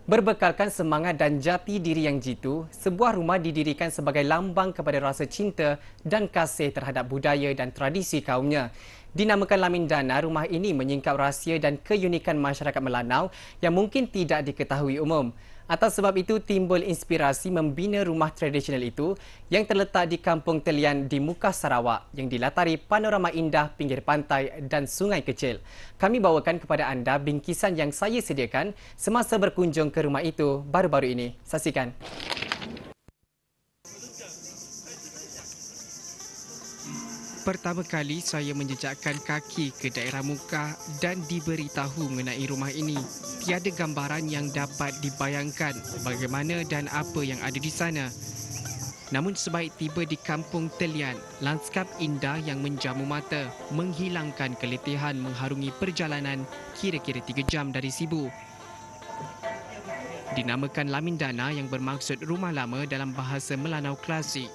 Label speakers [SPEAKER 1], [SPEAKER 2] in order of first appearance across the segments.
[SPEAKER 1] Berbekalkan semangat dan jati diri yang jitu, sebuah rumah didirikan sebagai lambang kepada rasa cinta dan kasih terhadap budaya dan tradisi kaumnya. Dinamakan Lamindana, rumah ini menyingkap rahsia dan keunikan masyarakat Melanau yang mungkin tidak diketahui umum. Atas sebab itu, timbul inspirasi membina rumah tradisional itu yang terletak di Kampung Telian di Mukah Sarawak yang dilatari panorama indah pinggir pantai dan sungai kecil. Kami bawakan kepada anda bingkisan yang saya sediakan semasa berkunjung ke rumah itu baru-baru ini. Saksikan. Pertama kali saya menjejakkan kaki ke daerah Mukah dan diberitahu mengenai rumah ini. Tiada gambaran yang dapat dibayangkan bagaimana dan apa yang ada di sana. Namun sebaik tiba di Kampung Telian, lanskap indah yang menjamu mata menghilangkan keletihan mengharungi perjalanan kira-kira 3 jam dari Sibu. Dinamakan Lamindana yang bermaksud rumah lama dalam bahasa Melanau klasik.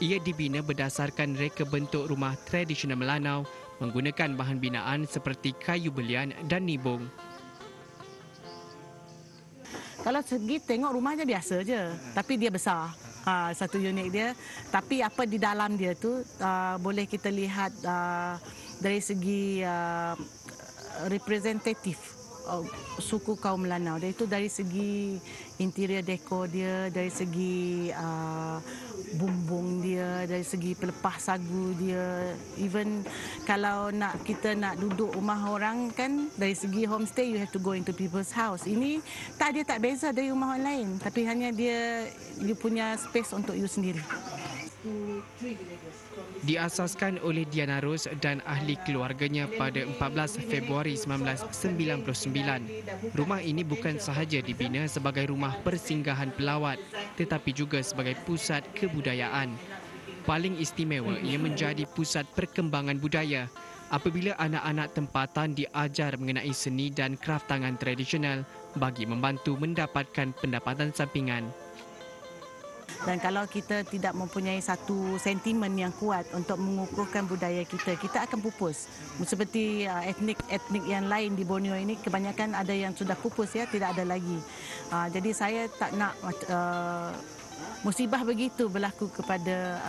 [SPEAKER 1] Ia dibina berdasarkan reka bentuk rumah tradisional Melanau menggunakan bahan binaan seperti kayu belian dan nibung.
[SPEAKER 2] Kalau segi tengok rumahnya biasa je, tapi dia besar. Satu unit dia. Tapi apa di dalam dia tu boleh kita lihat dari segi representatif suku kaum Melanau. Itu dari segi interior dekor dia, dari segi bumbung dia, dari segi pelepah sagu dia. Even kalau kita nak duduk rumah orang kan, dari segi homestay you have to go into people's house. Ini dia tak beza dari rumah orang lain, tapi hanya you punya space untuk you sendiri.
[SPEAKER 1] Diasaskan oleh Diana Rose dan ahli keluarganya pada 14 Februari 1999. Rumah ini bukan sahaja dibina sebagai rumah persinggahan pelawat tetapi juga sebagai pusat kebudayaan. Paling istimewa ia menjadi pusat perkembangan budaya apabila anak-anak tempatan diajar mengenai seni dan kraf tangan tradisional bagi membantu mendapatkan pendapatan sampingan.
[SPEAKER 2] Dan kalau kita tidak mempunyai satu sentimen yang kuat untuk mengukuhkan budaya kita, kita akan pupus. Seperti etnik yang lain di Borneo ini, kebanyakan ada yang sudah pupus, ya, tidak ada lagi. Jadi saya tak nak musibah begitu berlaku kepada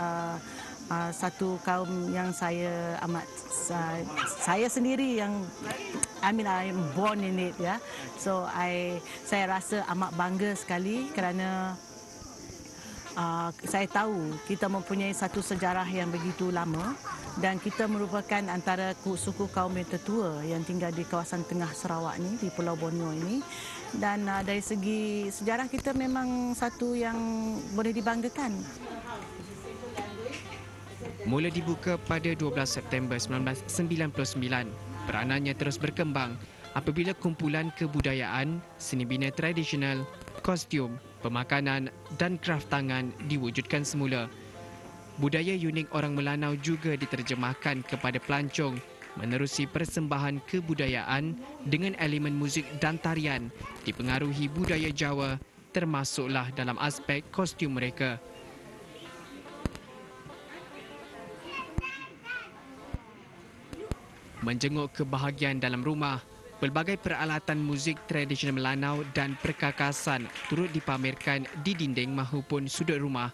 [SPEAKER 2] satu kaum yang saya saya sendiri yang I'm born in it, ya. So saya rasa amat bangga sekali kerana saya tahu kita mempunyai satu sejarah yang begitu lama dan kita merupakan antara suku kaum yang tertua yang tinggal di kawasan tengah Sarawak ni, di Pulau Borneo ini. Dan dari segi sejarah kita memang satu yang boleh dibanggakan.
[SPEAKER 1] Mula dibuka pada 12 September 1999, peranannya terus berkembang apabila kumpulan kebudayaan, seni bina tradisional, kostum, pemakanan dan kraf tangan diwujudkan semula. Budaya unik orang Melanau juga diterjemahkan kepada pelancong menerusi persembahan kebudayaan dengan elemen muzik dan tarian dipengaruhi budaya Jawa termasuklah dalam aspek kostum mereka. Menjenguk kebahagiaan dalam rumah, pelbagai peralatan muzik tradisional Melanau dan perkakasan turut dipamerkan di dinding mahupun sudut rumah.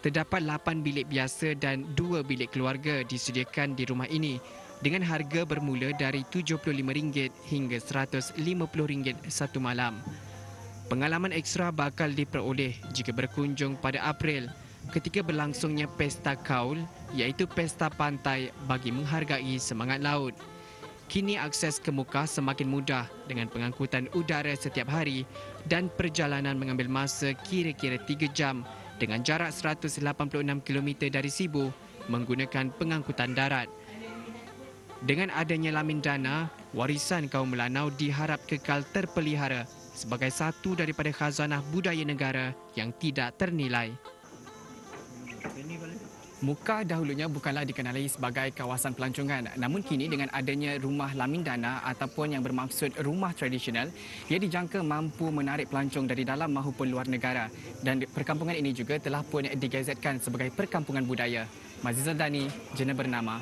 [SPEAKER 1] Terdapat 8 bilik biasa dan 2 bilik keluarga disediakan di rumah ini dengan harga bermula dari RM75 hingga RM150 satu malam. Pengalaman ekstra bakal diperoleh jika berkunjung pada April ketika berlangsungnya Pesta Kaul, iaitu pesta pantai bagi menghargai semangat laut. Kini akses ke Mukah semakin mudah dengan pengangkutan udara setiap hari dan perjalanan mengambil masa kira-kira 3 jam dengan jarak 186 km dari Sibu menggunakan pengangkutan darat. Dengan adanya Lamindana, warisan kaum Melanau diharap kekal terpelihara sebagai satu daripada khazanah budaya negara yang tidak ternilai. Mukah dahulunya bukanlah dikenali sebagai kawasan pelancongan, namun kini dengan adanya rumah Lamindana ataupun yang bermaksud rumah tradisional, ia dijangka mampu menarik pelancong dari dalam maupun luar negara dan perkampungan ini juga telah pun digazetkan sebagai perkampungan budaya. Mazizal Dani, Jurnal Bernama.